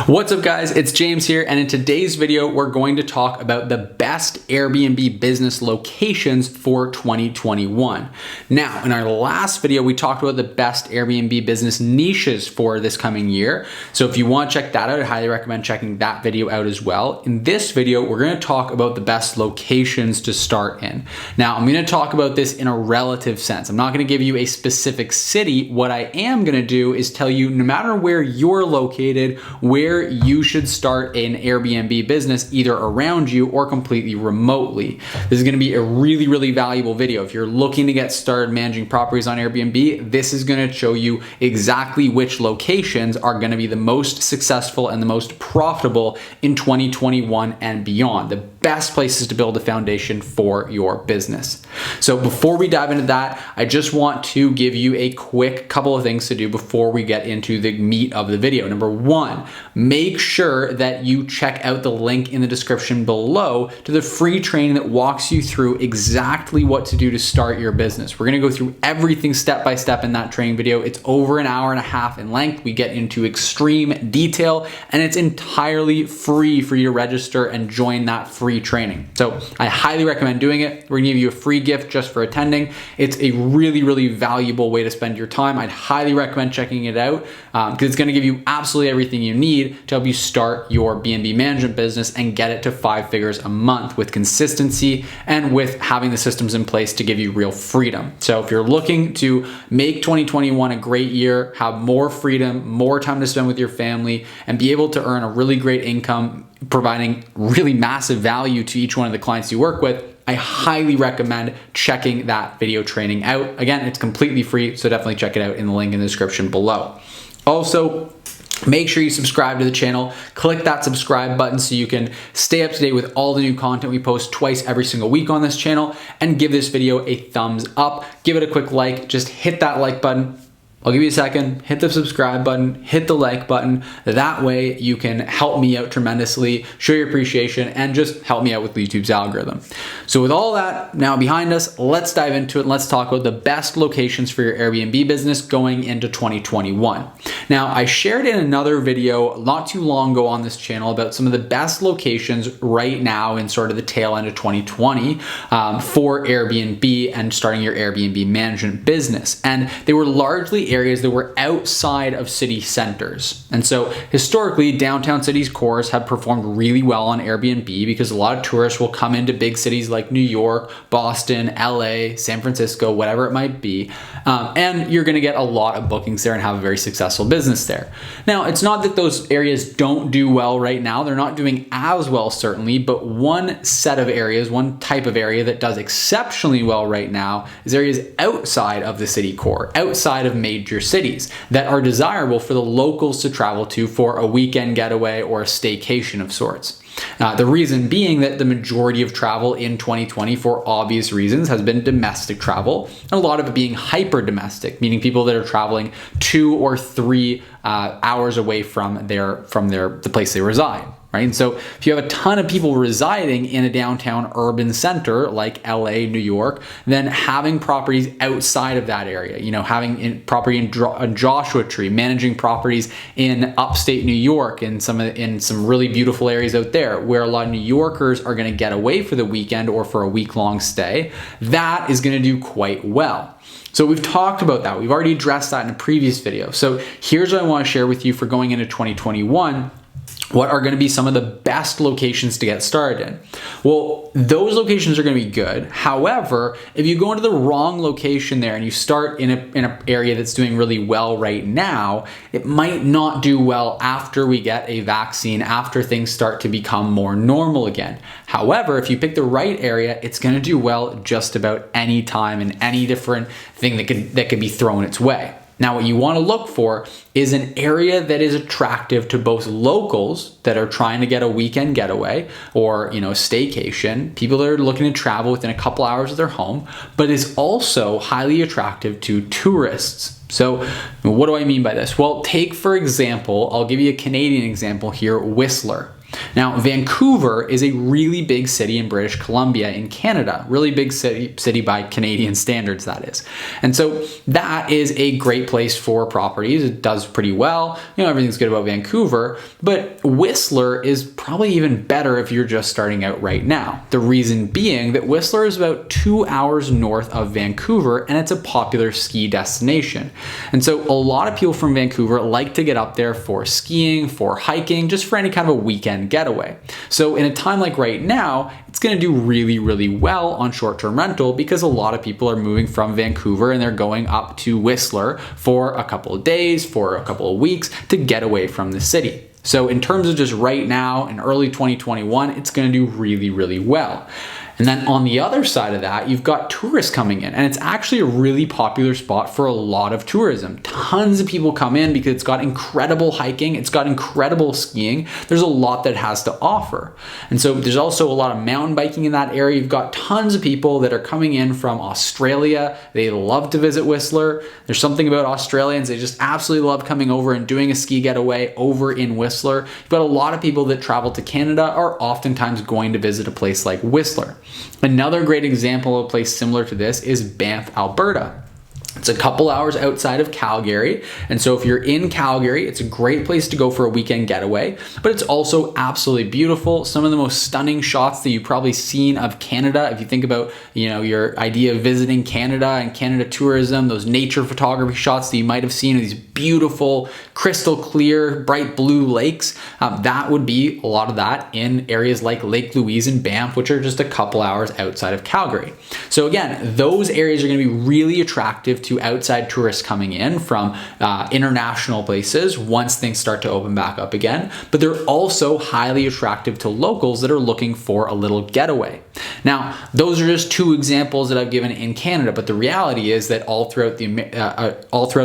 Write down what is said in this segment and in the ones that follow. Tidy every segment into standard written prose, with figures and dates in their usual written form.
What's up guys, it's James here, and in today's video we're going to talk about the best Airbnb business locations for 2021. Now, in our last video we talked about the best Airbnb business niches for this coming year. So if you want to check that out, I highly recommend checking that video out as well. In this video, we're going to talk about the best locations to start in. Now, I'm going to talk about this in a relative sense. I'm not going to give you a specific city. What I am going to do is tell you, no matter where you're located, where you should start an Airbnb business either around you or completely remotely. This is going to be a really valuable video. If you're looking to get started managing properties on Airbnb, this is going to show you exactly which locations are going to be the most successful and the most profitable in 2021 and beyond. The best places to build a foundation for your business. So before we dive into that, I just want to give you a quick couple of things to do before we get into the meat of the video. Number one, make sure that you check out the link in the description below to the free training that walks you through exactly what to do to start your business. We're going to go through everything step by step in that training video. It's over an hour and a half in length. We get into extreme detail, and it's entirely free for you to register and join that free training. So I highly recommend doing it. We're gonna give you a free gift just for attending. It's a really valuable way to spend your time. I'd highly recommend checking it out because it's gonna give you absolutely everything you need to help you start your BNB management business and get it to 5 figures a month with consistency and with having the systems in place to give you real freedom. So if you're looking to make 2021 a great year, have more freedom, more time to spend with your family, and be able to earn a really great income, providing really massive value to each one of the clients you work with, I highly recommend checking that video training out. Again, it's completely free, so definitely check it out in the link in the description below. Also, make sure you subscribe to the channel. Click that subscribe button so you can stay up to date with all the new content we post twice every single week on this channel, and give this video a thumbs up. Give it a quick like. Just hit that like button. I'll give you a second, hit the subscribe button, hit the like button. That way you can help me out tremendously, show your appreciation, and just help me out with YouTube's algorithm. So with all that now behind us, let's dive into it and let's talk about the best locations for your Airbnb business going into 2021. Now, I shared in another video not too long ago on this channel about some of the best locations right now in sort of the tail end of 2020 for Airbnb and starting your Airbnb management business. And they were largely areas that were outside of city centers. And so historically, downtown cities' cores have performed really well on Airbnb because a lot of tourists will come into big cities like New York, Boston, LA, San Francisco, whatever it might be. And you're gonna get a lot of bookings there and have a very successful business there. Now, it's not that those areas don't do well right now. They're not doing as well, certainly, but one set of areas, one type of area that does exceptionally well right now is areas outside of the city core, outside of major cities that are desirable for the locals to travel to for a weekend getaway or a staycation of sorts. The reason being that the majority of travel in 2020, for obvious reasons, has been domestic travel, and a lot of it being hyper domestic, meaning people that are traveling 2 or 3 hours away from the place they reside. Right? And so if you have a ton of people residing in a downtown urban center like LA, New York, then having properties outside of that area, having property in Joshua Tree, managing properties in upstate New York, in some really beautiful areas out there where a lot of New Yorkers are going to get away for the weekend or for a week-long stay, that is going to do quite well. So we've talked about that. We've already addressed that in a previous video. So here's what I want to share with you for going into 2021. What are going to be some of the best locations to get started in? Well, those locations are going to be good. However, if you go into the wrong location there and you start in an area that's doing really well right now, it might not do well after we get a vaccine, after things start to become more normal again. However, if you pick the right area, it's going to do well just about any time and any different thing that could be thrown its way. Now, what you want to look for is an area that is attractive to both locals that are trying to get a weekend getaway or, staycation, people that are looking to travel within a couple hours of their home, but is also highly attractive to tourists. So what do I mean by this? Well, take, for example, I'll give you a Canadian example here, Whistler. Now, Vancouver is a really big city in British Columbia in Canada, really big city by Canadian standards, that is. And so that is a great place for properties. It does pretty well. Everything's good about Vancouver, but Whistler is probably even better if you're just starting out right now. The reason being that Whistler is about 2 hours north of Vancouver, and it's a popular ski destination. And so a lot of people from Vancouver like to get up there for skiing, for hiking, just for any kind of a weekend getaway. So in a time like right now, it's going to do really, really well on short-term rental because a lot of people are moving from Vancouver and they're going up to Whistler for a couple of days, for a couple of weeks to get away from the city. So in terms of just right now in early 2021, it's going to do really, really well. And then on the other side of that, you've got tourists coming in, and it's actually a really popular spot for a lot of tourism. Tons of people come in because it's got incredible hiking, it's got incredible skiing. There's a lot that it has to offer. And so there's also a lot of mountain biking in that area. You've got tons of people that are coming in from Australia. They love to visit Whistler. There's something about Australians, they just absolutely love coming over and doing a ski getaway over in Whistler. You've got a lot of people that travel to Canada are oftentimes going to visit a place like Whistler. Another great example of a place similar to this is Banff, Alberta. It's a couple hours outside of Calgary. And so if you're in Calgary, it's a great place to go for a weekend getaway, but it's also absolutely beautiful. Some of the most stunning shots that you've probably seen of Canada. If you think about, your idea of visiting Canada and Canada tourism, those nature photography shots that you might have seen of these beautiful, crystal clear, bright blue lakes, that would be a lot of that in areas like Lake Louise and Banff, which are just a couple hours outside of Calgary. So again, those areas are going to be really attractive to outside tourists coming in from international places once things start to open back up again, but they're also highly attractive to locals that are looking for a little getaway. Now, those are just two examples that I've given in Canada, but the reality is that all throughout the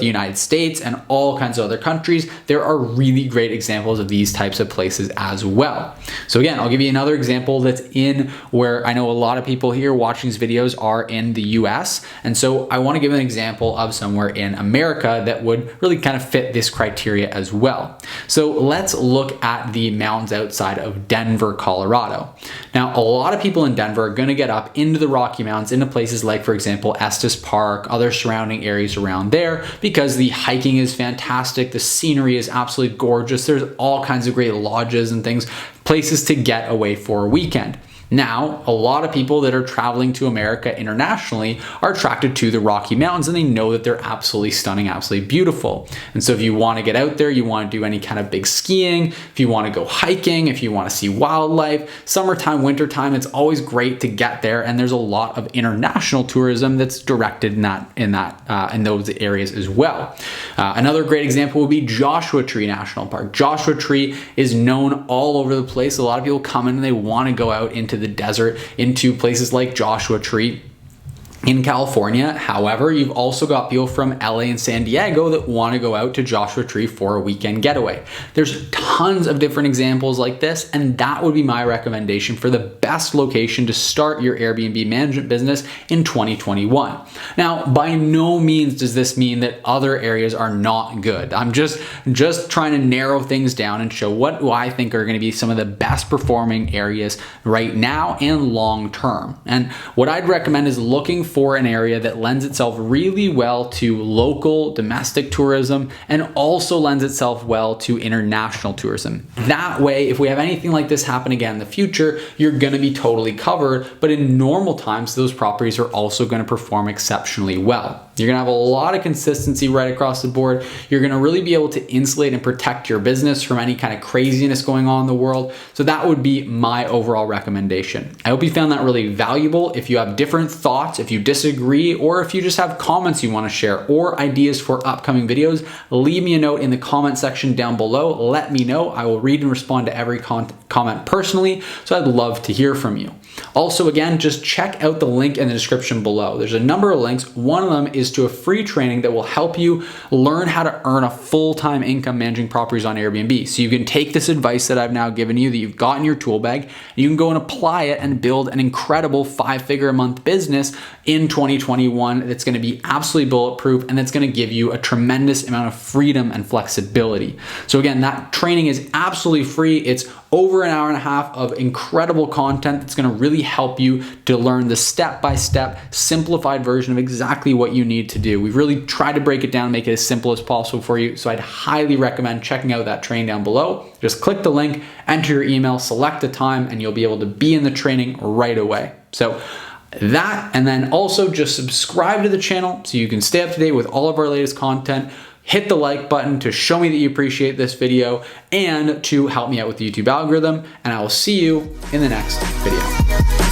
United States and all kinds of other countries, there are really great examples of these types of places as well. So again, I'll give you another example that's in where I know a lot of people here watching these videos are in the US, and so I want to give an example of somewhere in America that would really kind of fit this criteria as well. So let's look at the mountains outside of Denver, Colorado. Now, a lot of people in Denver are going to get up into the Rocky Mountains, into places like, for example, Estes Park, other surrounding areas around there, because the hiking is fantastic, the scenery is absolutely gorgeous, there's all kinds of great lodges and things, places to get away for a weekend. Now, a lot of people that are traveling to America internationally are attracted to the Rocky Mountains, and they know that they're absolutely stunning, absolutely beautiful. And so if you want to get out there, you want to do any kind of big skiing, if you want to go hiking, if you want to see wildlife, summertime, wintertime, it's always great to get there. And there's a lot of international tourism that's directed in those areas as well. Another great example would be Joshua Tree National Park. Joshua Tree is known all over the place. A lot of people come in and they want to go out into the desert, into places like Joshua Tree in California. However, you've also got people from LA and San Diego that want to go out to Joshua Tree for a weekend getaway. There's tons of different examples like this, and that would be my recommendation for the best location to start your Airbnb management business in 2021. Now, by no means does this mean that other areas are not good. I'm just trying to narrow things down and show what I think are going to be some of the best performing areas right now and long term. And what I'd recommend is looking for an area that lends itself really well to local domestic tourism and also lends itself well to international tourism. That way, if we have anything like this happen again in the future, you're going to be totally covered, but in normal times, those properties are also going to perform exceptionally well. You're going to have a lot of consistency right across the board. You're going to really be able to insulate and protect your business from any kind of craziness going on in the world. So that would be my overall recommendation. I hope you found that really valuable. If you have different thoughts, if you disagree, or if you just have comments you want to share or ideas for upcoming videos, leave me a note in the comment section down below. Let me know. I will read and respond to every comment personally. So I'd love to hear from you. Also, again, just check out the link in the description below. There's a number of links. One of them is is to a free training that will help you learn how to earn a full-time income managing properties on Airbnb. So you can take this advice that I've now given you, that you've got in your tool bag, you can go and apply it and build an incredible 5-figure a month business in 2021 that's going to be absolutely bulletproof and that's going to give you a tremendous amount of freedom and flexibility. So again, that training is absolutely free. It's over an hour and a half of incredible content that's going to really help you to learn the step-by-step simplified version of exactly what you need to do. We've really tried to break it down, make it as simple as possible for you. So I'd highly recommend checking out that training down below. Just click the link, enter your email, select the time, and you'll be able to be in the training right away. So that, and then also just subscribe to the channel so you can stay up to date with all of our latest content. Hit the like button to show me that you appreciate this video and to help me out with the YouTube algorithm. And I will see you in the next video.